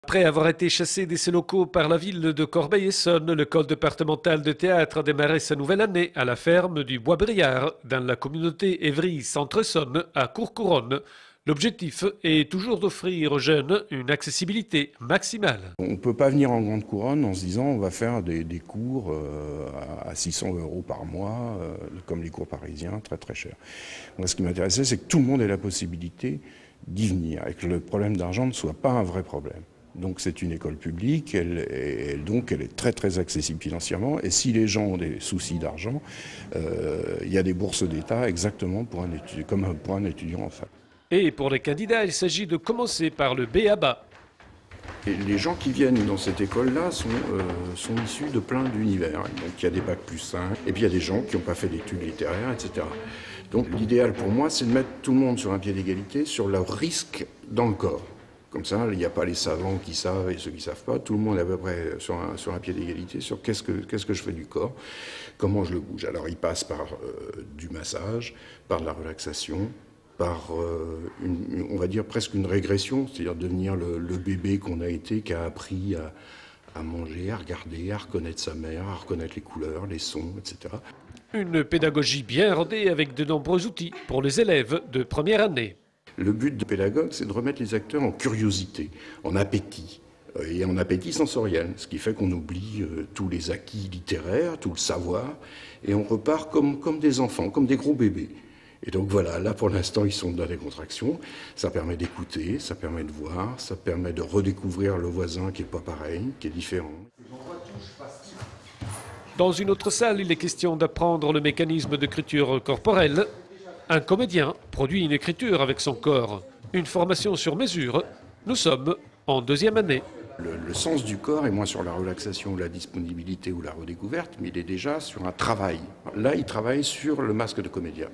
Après avoir été chassé de ses locaux par la ville de Corbeil-Essonnes, l'école départementale de théâtre a démarré sa nouvelle année à la ferme du Bois-Briard, dans la communauté Évry-Centre-Essonne, à Courcouronnes. L'objectif est toujours d'offrir aux jeunes une accessibilité maximale. On ne peut pas venir en grande couronne en se disant on va faire des cours à 600 € par mois, comme les cours parisiens, très très chers. Moi, ce qui m'intéressait, c'est que tout le monde ait la possibilité d'y venir et que le problème d'argent ne soit pas un vrai problème. Donc c'est une école publique, elle est très très accessible financièrement. Et si les gens ont des soucis d'argent, il y a des bourses d'État exactement comme pour un étudiant en fac. Et pour les candidats, il s'agit de commencer par le b.a.-ba. Et les gens qui viennent dans cette école-là sont issus de plein d'univers. Donc il y a des bacs +5, et puis il y a des gens qui n'ont pas fait d'études littéraires, etc. Donc l'idéal pour moi, c'est de mettre tout le monde sur un pied d'égalité sur leur risque dans le corps. Comme ça, il n'y a pas les savants qui savent et ceux qui ne savent pas. Tout le monde est à peu près sur un pied d'égalité sur qu'est-ce que je fais du corps, comment je le bouge. Alors il passe par du massage, par de la relaxation, par, on va dire, presque une régression, c'est-à-dire devenir le bébé qu'on a été, qui a appris à manger, à regarder, à reconnaître sa mère, à reconnaître les couleurs, les sons, etc. Une pédagogie bien rodée avec de nombreux outils pour les élèves de première année. Le but de pédagogue, c'est de remettre les acteurs en curiosité, en appétit, et en appétit sensoriel, ce qui fait qu'on oublie tous les acquis littéraires, tout le savoir, et on repart comme des enfants, comme des gros bébés. Et donc voilà, là pour l'instant ils sont dans des contractions, ça permet d'écouter, ça permet de voir, ça permet de redécouvrir le voisin qui n'est pas pareil, qui est différent. Dans une autre salle, il est question d'apprendre le mécanisme d'écriture corporelle. Un comédien produit une écriture avec son corps. Une formation sur mesure. Nous sommes en deuxième année. Le sens du corps est moins sur la relaxation ou la disponibilité ou la redécouverte, mais il est déjà sur un travail. Là, il travaille sur le masque de comédien.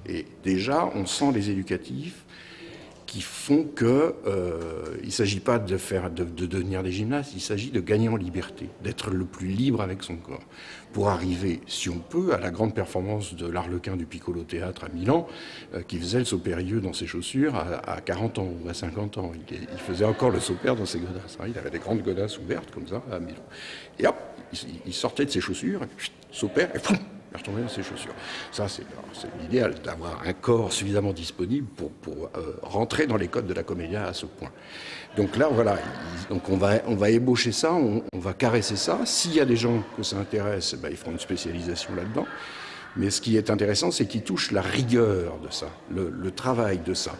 Et déjà, on sent les éducatifs qui font que il ne s'agit pas de devenir des gymnastes, il s'agit de gagner en liberté, d'être le plus libre avec son corps, pour arriver, si on peut, à la grande performance de l'Arlequin du Piccolo Théâtre à Milan, qui faisait le saut périlleux dans ses chaussures à 40 ans ou à 50 ans. Il faisait encore le saut père dans ses godasses. Il avait des grandes godasses ouvertes comme ça à Milan. Et hop, il sortait de ses chaussures, saut père, et poum, il retombait dans ses chaussures. Ça, c'est l'idéal, d'avoir un corps suffisamment disponible pour rentrer dans les codes de la comédia à ce point. Donc là, voilà, donc on va ébaucher ça, on va caresser ça. S'il y a des gens que ça intéresse, ben, ils feront une spécialisation là-dedans. Mais ce qui est intéressant, c'est qu'ils touchent la rigueur de ça, le travail de ça.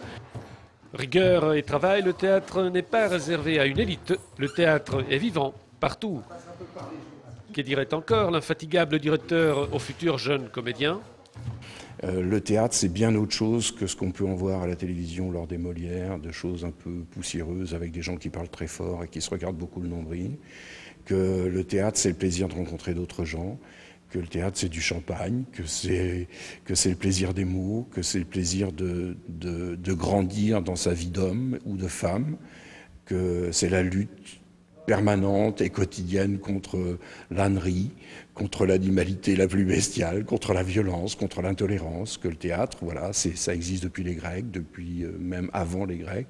Rigueur et travail, le théâtre n'est pas réservé à une élite. Le théâtre est vivant, partout. Que dirait encore l'infatigable directeur aux futurs jeunes comédiens? Le théâtre, c'est bien autre chose que ce qu'on peut en voir à la télévision lors des Molières, de choses un peu poussiéreuses avec des gens qui parlent très fort et qui se regardent beaucoup le nombril. Que le théâtre, c'est le plaisir de rencontrer d'autres gens. Que le théâtre, c'est du champagne, que c'est le plaisir des mots, que c'est le plaisir de grandir dans sa vie d'homme ou de femme, que c'est la lutte permanente et quotidienne contre l'ânerie, contre l'animalité la plus bestiale, contre la violence, contre l'intolérance, que le théâtre, voilà, ça existe depuis les Grecs, depuis même avant les Grecs.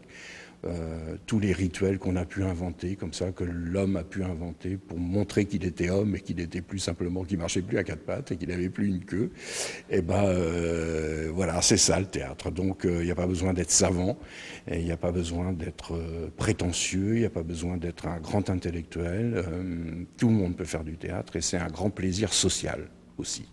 Tous les rituels qu'on a pu inventer, comme ça, que l'homme a pu inventer pour montrer qu'il était homme et qu'il n'était plus simplement, qu'il marchait plus à quatre pattes et qu'il n'avait plus une queue. Et ben voilà, c'est ça le théâtre. Donc il n'y a pas besoin d'être savant, il n'y a pas besoin d'être prétentieux, il n'y a pas besoin d'être un grand intellectuel. Tout le monde peut faire du théâtre et c'est un grand plaisir social aussi.